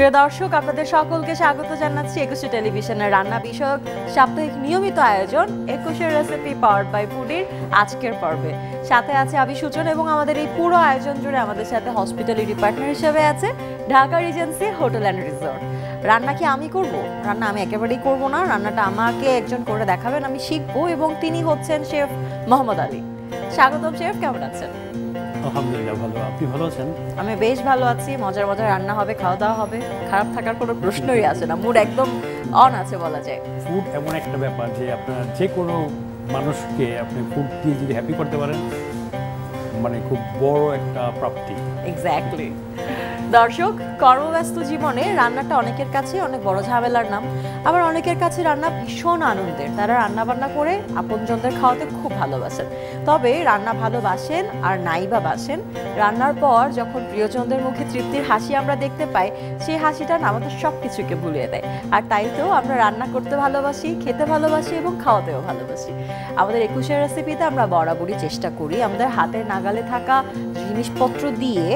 প্রিয় দর্শক, আপনাদের সকলকে স্বাগত জানাচ্ছি একুশে টেলিভিশনের রান্না বিষয়ক সাপ্তাহিক নিয়মিত আয়োজন একুশের রেসিপি পাওয়ার্ড বাই ফুডির আজকের পর্বে। সাথে আছে আমি সূচন এবং আমাদের এই পুরো আয়োজন জুড়ে আমাদের সাথে হসপিটালিটি পার্টনার হিসেবে আছে Dhaka regency hotel and resort. রান্না কি আমি করব? রান্না আমি একেবারেই করব না, রান্নাটা আমাকে একজন করে দেখাবেন, আমি শিখবো, এবং তিনি হচ্ছেন শেফ মোহাম্মদ আলী। স্বাগতম শেফ, কেমন আছেন? আলহামদুলিল্লাহ ভালো। আপনি ভালো আছেন? আমি বেশ ভালো আছি। মজার মজার রান্না হবে, খাওয়া দাওয়া হবে, খারাপ থাকার কোনো প্রশ্নই আসে না। মুড একদম অন আছে বলা যায়। ফুড এমন একটা ব্যাপার যে আপনার যে কোনো মানুষকে আপনি ফুড দিয়ে যদি হ্যাপি করতে পারেন, মানে খুব বড় একটা প্রাপ্তি। এক্স্যাক্টলি। দর্শক, কর্মব্যস্ত জীবনে রান্নাটা অনেকের কাছে অনেক বড় ঝামেলার নাম, আবার অনেকের কাছে রান্না ভীষণ আনন্দের। তারা রান্না বান্না করে আপনজনদের খাওয়াতে খুব ভালোবাসেন। তবে রান্না ভালোবাসেন আর নাই বা বাসেন, রান্নার পর যখন প্রিয়জনদের মুখে তৃপ্তির হাসি আমরা দেখতে পাই, সেই হাসিটা আমাদের সব কিছুকে ভুলিয়ে দেয়। আর তাই তো আমরা রান্না করতে ভালোবাসি, খেতে ভালোবাসি এবং খাওয়াতেও ভালোবাসি। আমাদের একুশের রেসিপিতে আমরা বরাবরই চেষ্টা করি আমাদের হাতের নাগালে থাকা জিনিসপত্র দিয়ে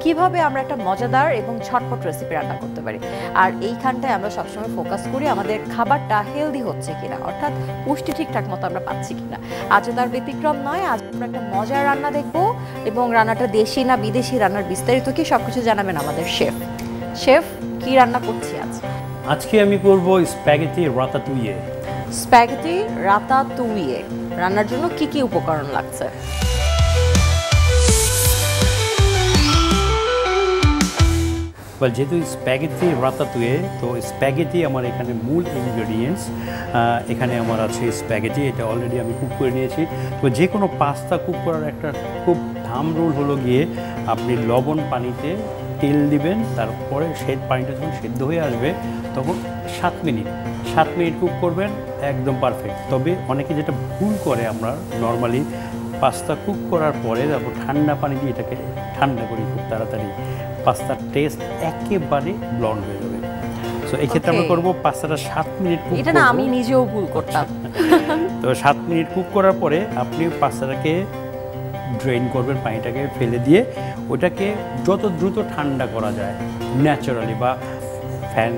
কিভাবে আমরা একটা মজাদার এবং ঝটপট রেসিপি রান্না করতে পারি। আর এইখানটায় আমরা সবসময় ফোকাস করি আমাদের খাবারটা হেলদি হচ্ছে কিনা, অর্থাৎ পুষ্টি ঠিকঠাক মতো আমরা পাচ্ছি কিনা। আজও তার ব্যতিক্রম নয়। আজ আমরা একটা মজার রান্না দেখবো এবং রান্নাটা দেশি না বিদেশি, রান্নার বিস্তারিত কি সবকিছু জানাবেন আমাদের শেফ। শেফ, কি রান্না করছি আজ? আজকে আমি করব স্প্যাগেটি রাতাতুইয়ে। স্প্যাগেটি রাতাতুইয়ে রান্নার জন্য কি কি উপকরণ লাগছে? যেহেতু স্প্যাগেটি রাতাতুয়ে, তো স্প্যাগেটি আমার এখানে মূল ইনগ্রেডিয়েন্টস। এখানে আমার আছে স্প্যাগেটি, এটা অলরেডি আমি কুক করে নিয়েছি। তো যে কোনো পাস্তা কুক করার একটা খুব থাম রুল হলো গিয়ে আপনি লবণ পানিতে তেল দিবেন, তারপরে পানিটা যখন সেদ্ধ হয়ে আসবে তখন 7 মিনিট কুক করবেন, একদম পারফেক্ট। তবে অনেকে যেটা ভুল করে, আমরা নর্মালি পাস্তা কুক করার পরে তারপর ঠান্ডা পানি দিয়ে এটাকে ঠান্ডা করি খুব তাড়াতাড়ি, পাস্তার টেস্ট একেবারে ব্লন্ড হয়ে যাবে। সো এই ক্ষেত্রে আমরা করবো পাস্তাটা 7 মিনিট কুক। এটা না আমি নিজেও ভুল করতাম। তো 7 মিনিট কুক করার পরে আপনি পাস্তাটাকে ড্রেন করবেন, পানিটাকে ফেলে দিয়ে ওটাকে যত দ্রুত ঠান্ডা করা যায় ন্যাচারালি, বা ফ্যান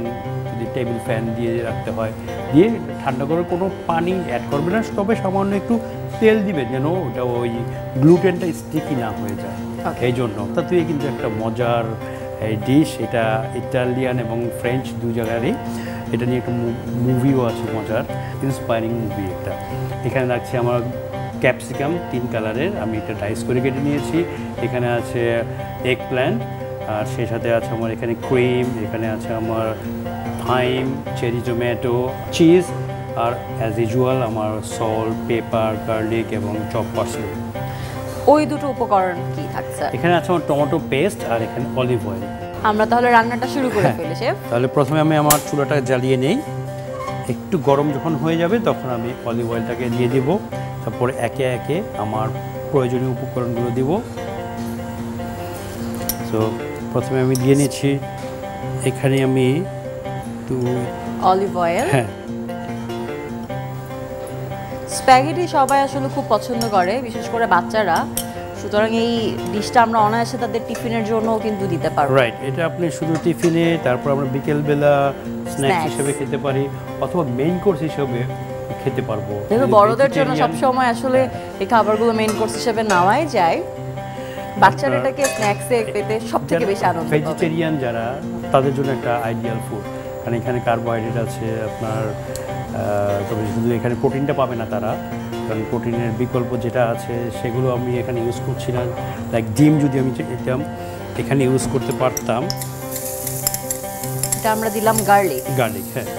যদি টেবিল ফ্যান দিয়ে রাখতে হয়, দিয়ে ঠান্ডা করে কোনো পানি অ্যাড করবেন না, তবে সামান্য একটু তেল দিবেন যেন ওটা ওই গ্লুটেনটা স্টিকি না হয়ে যায়। এই জন্য তাতে কিন্তু একটা মজার ডিশ, এটা ইটালিয়ান এবং ফ্রেঞ্চ দু জায়গারই। এটা নিয়ে একটা মুভিও আছে, মজার ইন্সপায়ারিং মুভি একটা। এখানে রাখছি আমার ক্যাপসিকাম 3 কালারের, আমি এটা ডাইস করে কেটে নিয়েছি। এখানে আছে এগ প্ল্যান্ট, আর সেই সাথে আছে আমার এখানে ক্রিম, এখানে আছে আমার থাইম, চেরি টমেটো, চিজ, আর অ্যাজ ইউজুয়াল আমার সল্ট, পেপার, গার্লিক এবং চপ পার্সলি। ওই দুটো উপকরণ কি থাকছে? এখানে আছে আমার টমেটো পেস্ট আর এখানে অলিভ অয়েল। আমরা তাহলে রান্নাটা শুরু করে ফেলি শেফ। তাহলে প্রথমে আমি আমার চুলাটা জ্বালিয়ে নেই, একটু গরম যখন হয়ে যাবে তখন আমি অলিভ অয়েলটাকে দিয়ে দিব, তারপরে একে একে আমার প্রয়োজনীয় উপকরণগুলো দিব। সো প্রথমে আমি দিয়ে নিচ্ছি, এখানে আমি একটু অলিভ অয়েল। হ্যাঁ, স্প্যাগেটি সবাই আসলে খুব পছন্দ করে, বিশেষ করে বাচ্চারা, সুতরাং এই ডিশটা আমরা অনায়াসে তাদের টিফিনের জন্যও কিন্তু দিতে পারবো। রাইট, এটা আপনি শুধু টিফিনে, তারপর আমরা বিকেলবেলা স্ন্যাক্স হিসেবে খেতে পারি, অথবা মেইন কোর্স হিসেবে খেতে পারবো। কিন্তু বড়দের জন্য সবসময় আসলে এই খাবারগুলো মেইন কোর্স হিসেবে নেওয়াই যায়, বাচ্চারা এটাকে স্ন্যাক্সে পেতে সব থেকে বেশি আনন্দ পাবে। ভেজিটেরিয়ান যারা, তাদের জন্য একটা আইডিয়াল ফুড, কারণ এখানে কার্বোহাইড্রেট আছে আপনার, তবে শুধু এখানে প্রোটিনটা পাবে না তারা, কারণ প্রোটিনের বিকল্প যেটা আছে সেগুলো আমি এখানে ইউজ করছি না। লাইক ডিম যদি আমি এখানে ইউজ করতে পারতাম। এটা আমরা দিলাম গার্লিক। হ্যাঁ,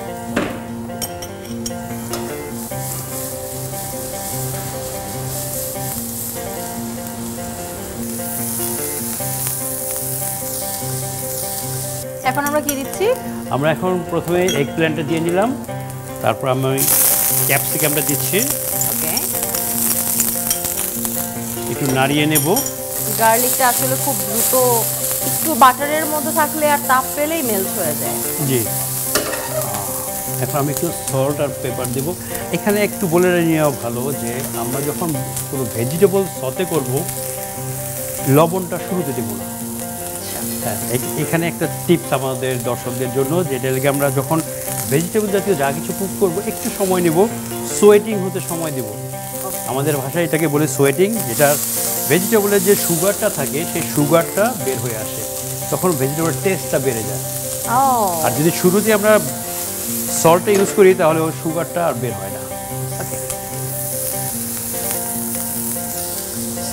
এখন আমরা কি দিচ্ছি? আমরা এখন প্রথমে এগ প্ল্যান্টটা দিয়ে নিলাম, তারপর আমি ক্যাপসিকামটা দিচ্ছি, ওকে, একটু নাড়িয়ে নেব। গার্লিকটা আসলে খুব দ্রুত একটু বাটারের মধ্যে থাকলে আর তাপ পেলেই মেল্ট হয়ে যায়। জি, এখন আমি একটু সল্ট আর পেপার দেব। এখানে একটু বলে নেওয়া ভালো যে আমরা যখন কোনো ভেজিটেবল সতে করব, লবণটা শুরুতে দেব না, হ্যাঁ, এখানে একটা টিপস আমাদের দর্শকদের জন্য, যেটা লাগে আমরা যখন ভেজিটেবল জাতীয় যা কিছু কুক করবো একটু সময় নেব, সোয়েটিং হতে সময় দেব। আমাদের ভাষায় এটাকে বলে সোয়েটিং, যেটা ভেজিটেবলের যে সুগারটা থাকে সেই সুগারটা বের হয়ে আসে, তখন ভেজিটেবলের টেস্টটা বেড়ে যায়। আর যদি শুরুতে আমরা সল্টটা ইউজ করি তাহলে ওই সুগারটা আর বের হয় না।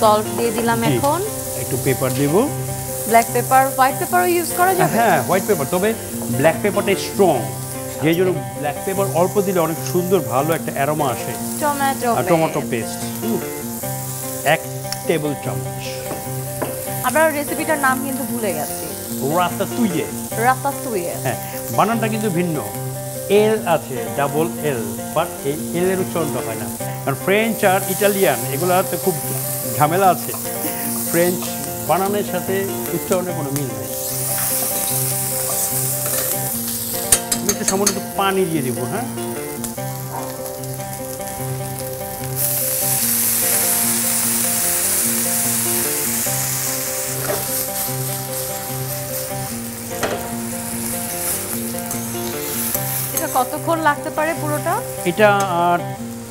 সল্ট দিয়ে দিলাম, এখন একটু পেপার দেব, ব্ল্যাক পেপার, হোয়াইট পেপারও ইউজ করা যাবে। হ্যাঁ, হোয়াইট পেপার, তবে ব্ল্যাক পেপারটা স্ট্রং, যেই জন্য ব্ল্যাক পেপার অল্প দিলে অনেক সুন্দর ভালো একটা অ্যারোমা আসে। টমেটো পেস্ট 1 টেবিল চামচ। আমরা রেসিপিটার নাম কিন্তু ভুলে গেছি, রাতাতুইয়ে। রাতাতুইয়ে, হ্যাঁ, বানানটা কিন্তু ভিন্ন, এল আছে, ডাবল এল, বাট এই এল এর উচ্চারণটা হয় না। কারণ ফ্রেঞ্চ আর ইটালিয়ান এগুলোতে খুব ঝামেলা আছে, ফ্রেঞ্চ বানানের সাথে উচ্চারণের কোনো মিল নেই। আমি একটু সামান্য একটু পানি দিয়ে দিব। হ্যাঁ, এটা কতক্ষণ লাগতে পারে পুরোটা? এটা আর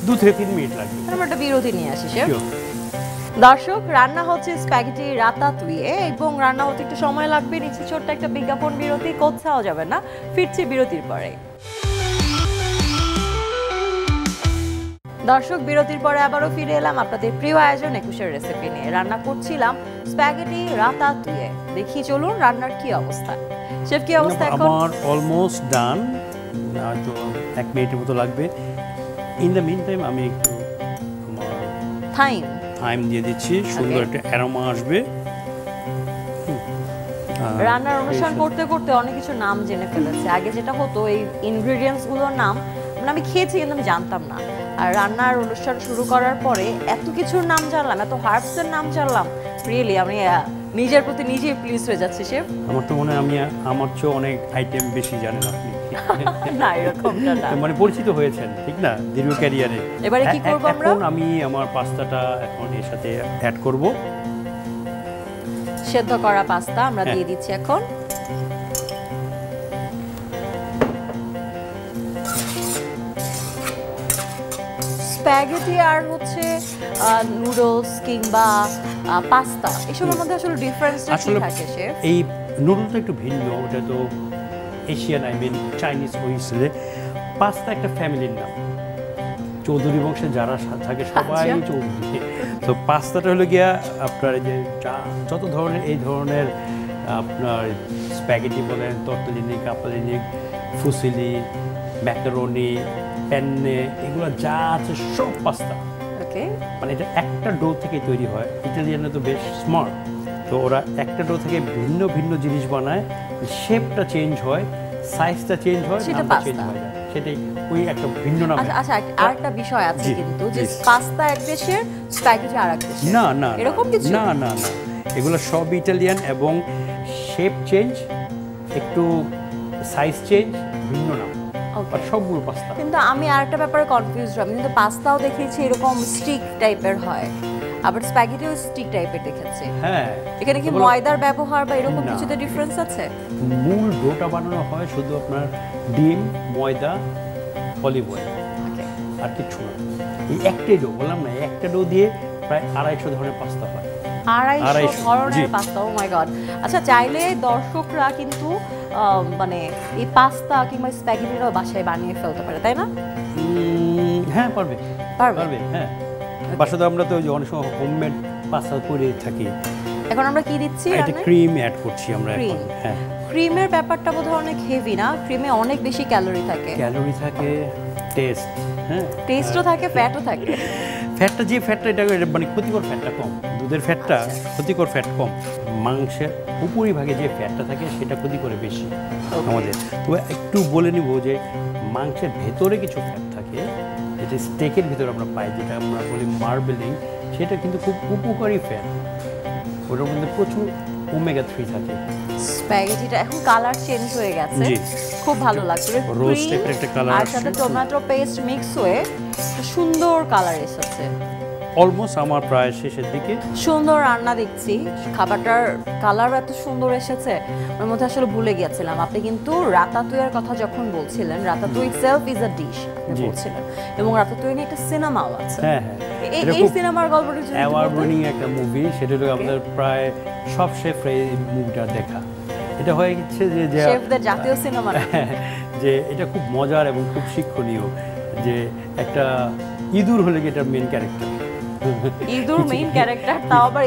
2 থেকে 3 মিনিট লাগবে। আমরা একটা বিরতি নিয়ে আসি শেফ। Sure. দর্শক, রান্না হচ্ছে স্প্যাগেটি রাতাতুইয়ে এবং রান্না হতে একটু সময় লাগবে। নিচে ছোট্ট একটা বিজ্ঞাপন বিরতি, কোথাও যাবে না, ফিরছি বিরতির পরে। দর্শক, বিরতির পরে আবারও ফিরে এলাম আপনাদের প্রিয় আয়োজন 21-এর রেসিপি নিয়ে। রান্না করছিলাম স্প্যাগেটি রাতাতুইয়ে। দেখি চলুন রান্নার কি অবস্থা। শেফ, কি অবস্থা এখন? আমার অলমোস্ট ডান, তো 1 মিনিটের মতো লাগবে। ইন দ্য মিন টাইম আমি একটু আমার থাইম দিয়ে দিচ্ছি, সুন্দর একটা অ্যারোমা আসবে। রান্নার অনুষ্ঠান করতে করতে অনেক কিছু নাম জেনে ফেলেছে। আগে যেটা হতো, এই ইনগ্রেডিয়েন্টস গুলোর নাম মানে আমি খেয়েছি কিন্তু আমি জানতাম না। আর রান্নার অনুষ্ঠান শুরু করার পরে এত কিছুর নাম জানলাম, এত হার্বসের নাম জানলাম, রিয়েলি আমি নিজের প্রতি নিজেই প্লিজ হয়ে যাচ্ছি শেফ। আমার তো মনে হয় আমি আমার চেয়ে অনেক আইটেম বেশি জানেন আপনি। না, এরকমটা না, মানে পরিচিত হয়েছেন ঠিক না দীর্ঘ ক্যারিয়ারে। এবারে কি করব আমরা? এখন আমি আমার পাস্তাটা এখন এর সাথে অ্যাড করব। সেদ্ধ করা পাস্তা আমরা দিয়ে দিচ্ছি এখন। স্প্যাগেটি আর হচ্ছে নুডলস কিংবা পাস্তা, এসবের মধ্যে আসলে ডিফারেন্সটা কি থাকে শেফ? এই নুডলসটা একটু ভিন্ন, ওটা তো এশিয়ান, আই মিন চাইনিজ হয়েছিল। পাস্তা একটা ফ্যামিলির নাম, চৌধুরী বংশে যারা থাকে সবাই চৌধুরী। তো পাস্তাটা হলো গিয়া আপনার এই যে যত ধরনের এই ধরনের আপনার স্প্যাগেটি বলেন, তর্তলিনি, কাপালিনি, ফুসিলি, ম্যাকারোনি, পেন্নে, এগুলো যা আছে সব পাস্তা। ওকে, মানে এটা একটা ডো থেকে তৈরি হয়। ইটালিয়ানরা তো বেশ স্মার্ট, তো ওরা একটা ডো থেকে ভিন্ন ভিন্ন জিনিস বানায়, শেপটা চেঞ্জ হয়, সাইজটা চেঞ্জ হয়, নামটা চেঞ্জ হয়ে যায়, সেটাই ওই একটা ভিন্ন নাম। আচ্ছা, আরেকটা বিষয় আছে কিন্তু, যে পাস্তা এক দেশের, স্প্যাগেটি আরেক দেশের। না না, এরকম কিছু না না না, এগুলো সব ইটালিয়ান, এবং শেপ চেঞ্জ, একটু সাইজ চেঞ্জ, ভিন্ন নাম, আর সবগুলো পাস্তা। কিন্তু আমি আরেকটা ব্যাপারে কনফিউজ আমি কিন্তু পাস্তাও দেখেছি এরকম স্টিক টাইপের হয়, আবার স্প্যাগেটিও স্টিক টাইপের দেখেছি। হ্যাঁ, এখানে কি ময়দার ব্যবহার বা এরকম কিছুতে ডিফারেন্স আছে? মূল ডোটা বানানো হয় শুধু আপনার ডিম, ময়দা, অলিভ অয়েল, আর কিছু না। এই একটাই ডো, বললাম না, একটা ডো দিয়ে প্রায় 250 ধরনের পাস্তা হয়। 250 ধরনের পাস্তা, ও মাই গড। আচ্ছা, চাইলে দর্শকরা কিন্তু মানে এই পাস্তা কিংবা স্প্যাগেটিও বাসায় বানিয়ে ফেলতে পারে, তাই না? হ্যাঁ, পারবে, হ্যাঁ। বাসাতে আমরা তো অনেক সময় হোমমেড পাস্তা করে থাকি। এখন আমরা কি দিচ্ছি? এটা ক্রিম অ্যাড করছি আমরা এখন। হ্যাঁ, ক্রিমের ব্যাপারটা বোধহয় অনেক হেভি না? ক্রিমে অনেক বেশি ক্যালোরি থাকে। ক্যালোরি থাকে, টেস্ট, হ্যাঁ, টেস্টও থাকে, ফ্যাটও থাকে। ফ্যাটটা এটা মানে ক্ষতিকর ফ্যাটটা কম, দুধের ফ্যাটটা ক্ষতিকর ফ্যাট কম, মাংসের উপরিভাগে যে ফ্যাটটা থাকে সেটা ক্ষতি করে বেশি আমাদের। তবে একটু বলে নিব যে মাংসের ভেতরে কিছু ফ্যাট থাকে, যেটা স্টেকের ভিতরে আমরা পাই, যেটা আমরা বলি মার্বেলিং, সেটা কিন্তু খুব উপকারী ফ্যাট, ওটার মধ্যে প্রচুর ওমেগা 3 থাকে। স্প্যাগেটিটা এখন কালার চেঞ্জ হয়ে গেছে, খুব ভালো লাগছে, রোজ টাইপের একটা কালার, আর সাথে টমেটো পেস্ট মিক্স হয়ে সুন্দর কালার এসেছে। অলমোস্ট আমার প্রায় শেষের দিকে। সুন্দর রান্না দেখছি, খাবারটার কালার এত সুন্দর এসেছে, ওর মধ্যে আসলে ভুলে গিয়েছিলাম আপনি কিন্তু রাতাতুইয়ের কথা যখন বলছিলেন, রাতাতুই ইটসেলফ ইজ আ ডিশ আপনি জি। বলছিলেন, এবং রাতাতুই নিয়ে একটা সিনেমাও আছে। হ্যাঁ হ্যাঁ, এটা এই খুব সিনেমার গল্পটা যদি অ্যাওয়ার্ড বলতেন। উইনিং একটা মুভি, সেটা হলো আমাদের প্রায় সব শেফ এই মুভিটা দেখা। এটা হয়ে গেছে যে শেফদের জাতীয় সিনেমা। যে এটা খুব মজার এবং খুব শিক্ষণীয়, যে একটা ইঁদুর হলে কি এটা মেইন ক্যারেক্টার, ইঁদুর মেইন ক্যারেক্টার, তাও আবার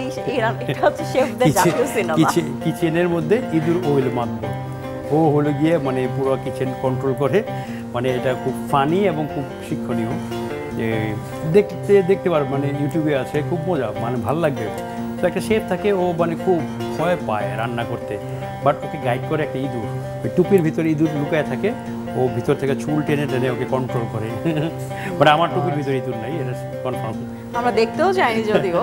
এটা হচ্ছে শেফদের জাতীয় সিনেমা। কিচেনের মধ্যে ইঁদুর ও হলো মাতবর, ও হলো গিয়ে মানে পুরো কিচেন কন্ট্রোল করে। মানে এটা খুব ফানি এবং খুব শিক্ষণীয়, যে দেখতে পারো, মানে ইউটিউবে আছে, খুব মজা, মানে ভালো লাগবে। তো একটা শেফ থাকে, ও মানে খুব ভয় পায় রান্না করতে, বাট ওকে গাইড করে একটা ইঁদুর, ওই টুপির ভিতরে ইঁদুর লুকায় থাকে, ও ভিতর থেকে চুল টেনে টেনে ওকে কন্ট্রোল করে। মানে আমার টুপির ভিতরে ইঁদুর নাই, এটা কনফার্ম। আমরা দেখতেও যাইনি যদিও।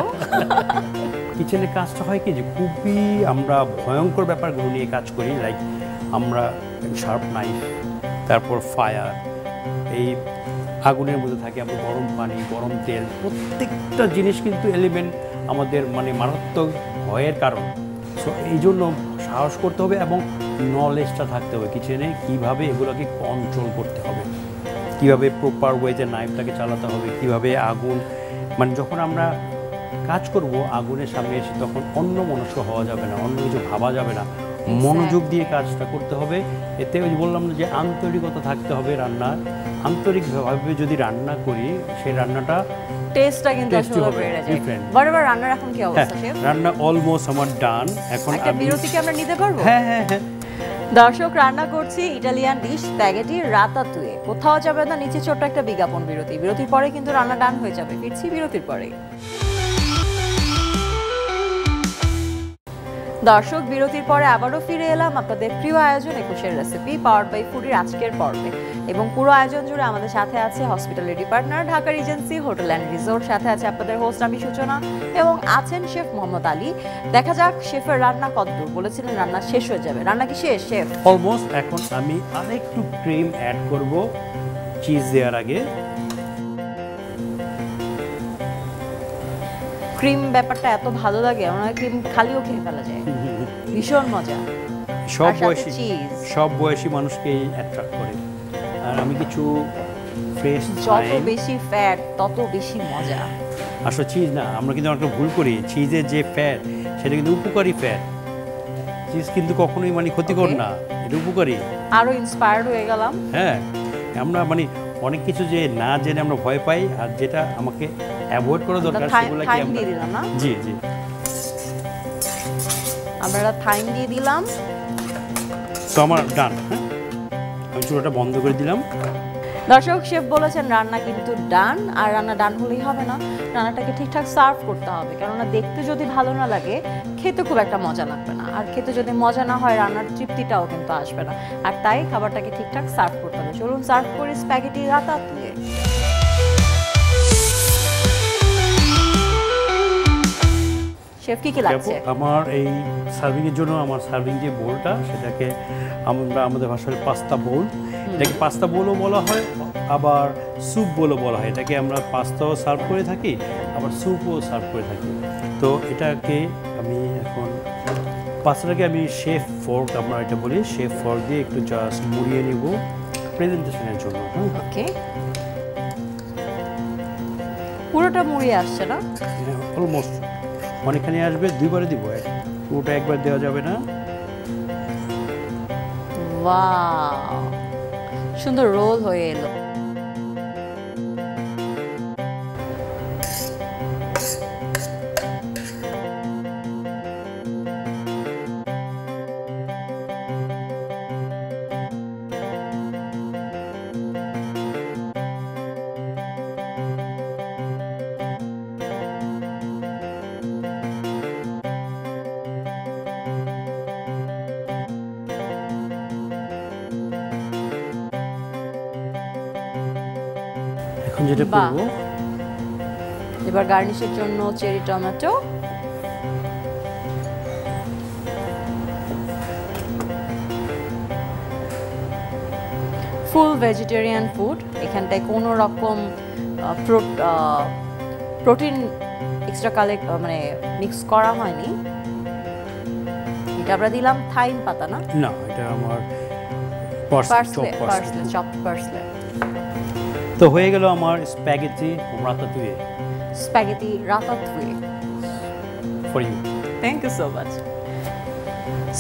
কিচেনের কাজটা হয় কি, যে খুবই আমরা ভয়ঙ্কর ব্যাপারগুলো নিয়ে কাজ করি, লাইক আমরা শার্প নাইফ, তারপর ফায়ার, এই আগুনের মধ্যে থাকে আমরা গরম পানি, গরম তেল, প্রত্যেকটা জিনিস কিন্তু এলিমেন্ট আমাদের মানে মারাত্মক ভয়ের কারণ। সো এই জন্য সাহস করতে হবে এবং নলেজটা থাকতে হবে কিচেনে, কীভাবে এগুলোকে কন্ট্রোল করতে হবে, কীভাবে প্রপার ওয়েতে নাইফটাকে চালাতে হবে, কীভাবে আগুন, মানে যখন আমরা কাজ করব আগুনের সামনে এসে, তখন অন্য মনস্ক হওয়া যাবে না, অন্য কিছু ভাবা যাবে না, মনোযোগ দিয়ে কাজটা করতে হবে। এতে ওই বললাম না যে আন্তরিকতা থাকতে হবে রান্নার, আন্তরিকভাবে যদি রান্না করি সেই রান্নাটা টেস্টটা কিন্তু Tasty আসলে হবে, বেড়ে যায়। different. বরাবর রান্নার এখন কি হ্যাঁ, অবস্থা শেফ? রান্না অলমোস্ট আমার ডান। এখন একটা আমি বিরতি কি আমরা নিতে পারবো? হ্যাঁ হ্যাঁ হ্যাঁ, দর্শক, রান্না করছি ইটালিয়ান ডিশ স্প্যাগেটি রাতাতুয়ে। কোথাও যাবে না, নিচে ছোট্ট একটা বিজ্ঞাপন বিরতি। বিরতির পরে কিন্তু রান্না ডান হয়ে যাবে। ফিরছি বিরতির পরে। দর্শক, বিরতির পরে আবারও ফিরে এলাম আপনাদের প্রিয় আয়োজন 21 রেসিপি পাওয়ার্ড বাই ফুডির আজকের পর্বে। এবং পুরো আয়োজন জুড়ে আমাদের সাথে আছে hospitality partner Dhaka regency hotel and resort, সাথে আছে আপনাদের হোস্ট আমি সূচনা, এবং আছেন শেফ মোহাম্মদ আলী। দেখা যাক শেফের রান্না কতদূর। বলেছিলেন রান্না শেষ হয়ে যাবে, রান্না কি শেষ শেফ? অলমোস্ট। এখন আমি আরেকটু ক্রিম অ্যাড করব চিজ দেওয়ার আগে। ক্রিম ব্যাপারটা এত ভালো লাগে, আমার ক্রিম খালিও খেয়ে ফেলা যায়, ভীষণ মজা। সব আর সাথে বয়সী cheese। সব বয়সী মানুষকেই অ্যাট্রাক্ট করে। আর আমি কিছু ফ্রেশ যত বেশি ফ্যাট তত বেশি মজা। আসলে চিজ না, আমরা কিন্তু একটা ভুল করি, চিজের যে ফ্যাট সেটা কিন্তু উপকারী ফ্যাট, চিজ কিন্তু কখনোই মানে ক্ষতিকর Okay. না, এটা উপকারী। আরো ইন্সপায়ার্ড হয়ে গেলাম। হ্যাঁ, আমরা মানে অনেক কিছু যে না জেনে আমরা ভয় পাই, আর যেটা আমাকে অ্যাভয়েড করা দরকার সেগুলো কি থাইম আমরা দিয়ে দিলাম না, জি জি। আমরা থাইম দিয়ে দিলাম। তো আমার ডান। হ্যাঁ, আমি চুলাটা বন্ধ করে দিলাম। দর্শক, শেফ বলেছেন রান্না কিন্তু ডান। আর রান্না ডান হলেই হবে না, রান্নাটাকে ঠিকঠাক সার্ভ করতে হবে, কেননা দেখতে যদি ভালো না লাগে খেতে খুব একটা মজা লাগবে না, আর খেতে যদি মজা না হয় রান্নার তৃপ্তিটাও কিন্তু আসবে না। আর তাই খাবারটাকে ঠিকঠাক সার্ভ করতে হবে। চলুন সার্ভ করি স্প্যাগেটি রাতাতুয়ে। শেফ কি কি লাগছে? আমার এই সার্ভিংয়ের জন্য আমার সার্ভিং যে বোলটা, সেটাকে আমরা আমাদের ভাষায় পাস্তা বোল, এটাকে পাস্তা বোলও বলা হয়, আবার স্যুপ বোলও বলা হয়। এটাকে আমরা পাস্তাও সার্ভ করে থাকি, আবার স্যুপও সার্ভ করে থাকি। তো এটাকে আমি এখন পাস্তাটাকে আমি শেফ ফর্ক, আমরা এটা বলি শেফ ফর্ক দিয়ে একটু জাস্ট মুড়িয়ে নিব প্রেজেন্টেশনের জন্য। ওকে, পুরোটা মুড়িয়ে আসছে না? অলমোস্ট অনেকখানি আসবে, দুইবারে দিব, পুরোটা একবার দেওয়া যাবে না। ওয়াও, সুন্দর রোল হয়ে এলো। এখন যেটা বাহ। করব, এবার গার্নিশের জন্য চেরি টমেটো, ফুল ভেজিটেরিয়ান ফুড। এখানটায় কোনো রকম প্রোটিন এক্সট্রা কালেক্ট মানে মিক্স করা হয়নি। এটা আমরা দিলাম থাইম পাতা না? না, এটা আমার পার্সলে। তো হয়ে গেল আমার spaghetti ratatouille. Spaghetti ratatouille for you. Thank you so much.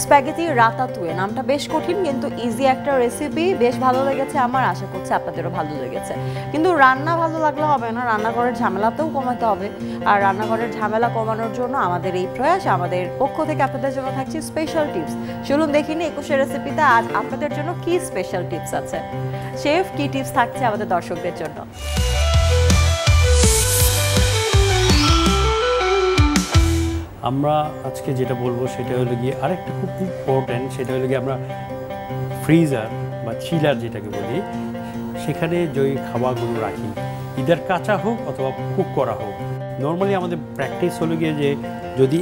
Spaghetti ratatouille নামটা বেশ কঠিন কিন্তু ইজি একটা রেসিপি, বেশ ভালো লেগেছে আমার, আশা করছি আপনাদেরও ভালো লেগেছে। কিন্তু রান্না ভালো লাগলে হবে না, রান্নাঘরের ঝামেলাতেও কমাতে হবে। আর রান্নাঘরের ঝামেলা কমানোর জন্য আমাদের এই প্রয়াস, আমাদের পক্ষ থেকে আপনাদের জন্য থাকছে স্পেশাল টিপস। চলুন দেখিনি 21 রেসিপিতে আজ আপনাদের জন্য কি স্পেশাল টিপস আছে। শেফ, কি টিপস থাকছে আমাদের দর্শকদের জন্য? আমরা আজকে যেটা বলবো সেটা হলো গিয়ে আরেকটা খুব ইম্পর্ট্যান্ট, সেটা হলো গিয়ে আমরা ফ্রিজার বা চিলার যেটাকে বলি, সেখানে যে খাবারগুলো রাখি, ইদার কাঁচা হোক অথবা কুক করা হোক। নর্মালি আমাদের প্র্যাকটিস হলো গিয়ে যে যদি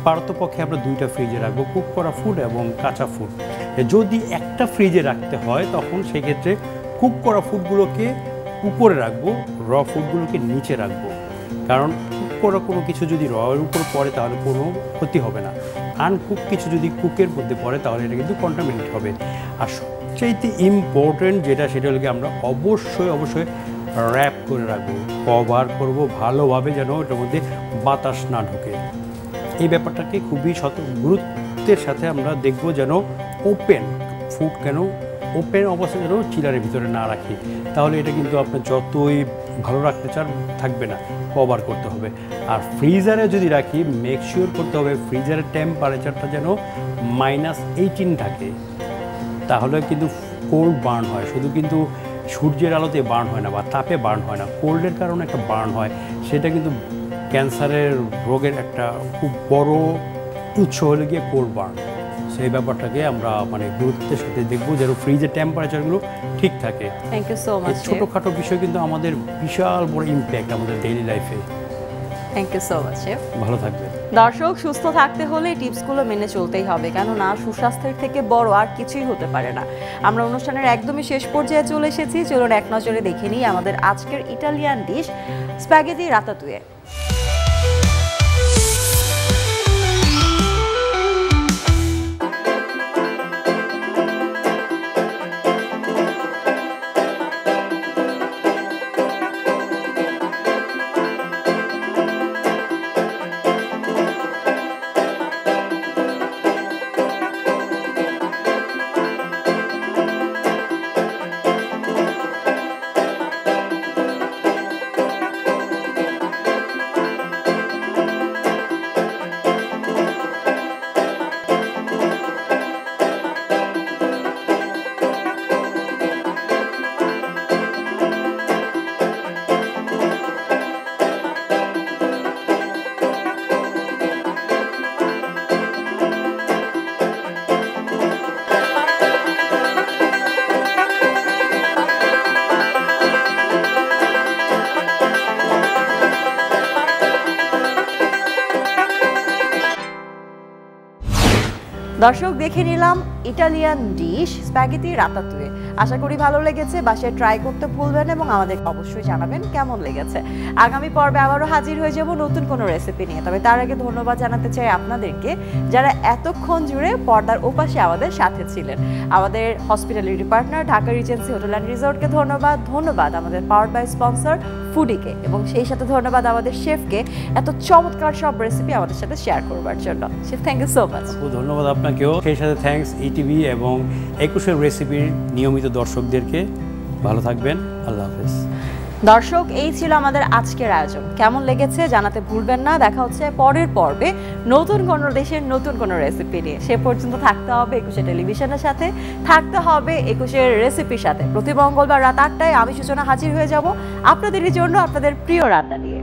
পারতপক্ষে আমরা দুইটা ফ্রিজে রাখবো, কুক করা ফুড এবং কাঁচা ফুড। যদি একটা ফ্রিজে রাখতে হয় তখন সেক্ষেত্রে কুক করা ফুডগুলোকে উপরে রাখবো, র ফুডগুলোকে নিচে রাখবো। কারণ কুক করা কোনো কিছু যদি রয়ের উপর পড়ে তাহলে কোনো ক্ষতি হবে না, আনকুক কিছু যদি কুকের মধ্যে পড়ে তাহলে এটা কিন্তু কন্টামিনেট হবে। আর সবচেয়ে ইম্পর্টেন্ট যেটা, সেটা হলো আমরা অবশ্যই র্যাপ করে রাখবো, কভার করবো ভালোভাবে যেন এটার মধ্যে বাতাস না ঢোকে। এই ব্যাপারটাকে খুবই গুরুত্বের সাথে আমরা দেখব যেন ওপেন ফুড ওপেন অবস্থায় যেন চিলারের ভিতরে না রাখি, তাহলে এটা কিন্তু আপনার যতই ভালো রাখতে চান থাকবে না, কভার করতে হবে। আর ফ্রিজারে যদি রাখি মেক শিওর করতে হবে ফ্রিজারের টেম্পারেচারটা যেন -18 থাকে, তাহলে কিন্তু কোল্ড বার্ন হয়। শুধু কিন্তু সূর্যের আলোতে বার্ন হয় না বা তাপে বার্ন হয় না, কোল্ডের কারণে একটা বার্ন হয়, সেটা কিন্তু ক্যান্সারের রোগের একটা খুব বড় উৎস হলে গিয়ে কোল্ড বার্ন। সেই ব্যাপারটাকে আমরা মানে গুরুত্বের সাথে দেখবো যেন ফ্রিজের টেম্পারেচারগুলো ঠিক থাকে। Thank you so much. ছোটোখাটো বিষয় কিন্তু আমাদের বিশাল বড় ইম্প্যাক্ট আমাদের ডেইলি লাইফে। Thank you so much. ভালো থাকবে দর্শক, সুস্থ থাকতে হলে এই টিপসগুলো মেনে চলতেই হবে, কেননা সুস্বাস্থ্যের থেকে বড় আর কিছুই হতে পারে না। আমরা অনুষ্ঠানের একদমই শেষ পর্যায়ে চলে এসেছি, চলুন এক নজরে দেখে নিই আমাদের আজকের ইটালিয়ান ডিশ স্প্যাগেটি রাতাতুয়ে। দর্শক, দেখে নিলাম ইটালিয়ান ডিশ স্প্যাগেটি রাতাতুয়ে। আশা করি ভালো লেগেছে, বাসায় ট্রাই করতে ভুলবেন এবং আমাদের অবশ্যই জানাবেন কেমন লেগেছে। আগামী পর্বে আবারও হাজির হয়ে যাব নতুন কোনো রেসিপি নিয়ে। তবে তার আগে ধন্যবাদ জানাতে চাই আপনাদেরকে যারা এতক্ষণ জুড়ে পর্দার ওপাশে আমাদের সাথে ছিলেন। আমাদের hospitality partner Dhaka regency hotel and রিসোর্টকে ধন্যবাদ আমাদের পাওয়ার বাই স্পন্সর ফুডিকে, এবং সেই সাথে ধন্যবাদ আমাদের শেফকে এত চমৎকার সব রেসিপি আমাদের সাথে শেয়ার করবার জন্য। Chef, thank you so much. ধন্যবাদ আপনাকেও, সেই সাথে থ্যাঙ্কস ইটিভি এবং 21 রেসিপির নিয়মিত দর্শকদেরকে। ভালো থাকবেন, আল্লাহ হাফেজ। দর্শক, এই ছিল আমাদের আজকের আয়োজন। কেমন লেগেছে জানাতে ভুলবেন না। দেখা হচ্ছে পরের পর্বে নতুন কোনো দেশের নতুন কোনো রেসিপি নিয়ে। সে পর্যন্ত থাকতে হবে 21 টেলিভিশনের সাথে, থাকতে হবে 21 রেসিপির সাথে। প্রতি মঙ্গলবার রাত 8টায় আমি সূচনা হাজির হয়ে যাব আপনাদেরই জন্য আপনাদের প্রিয় রান্না নিয়ে।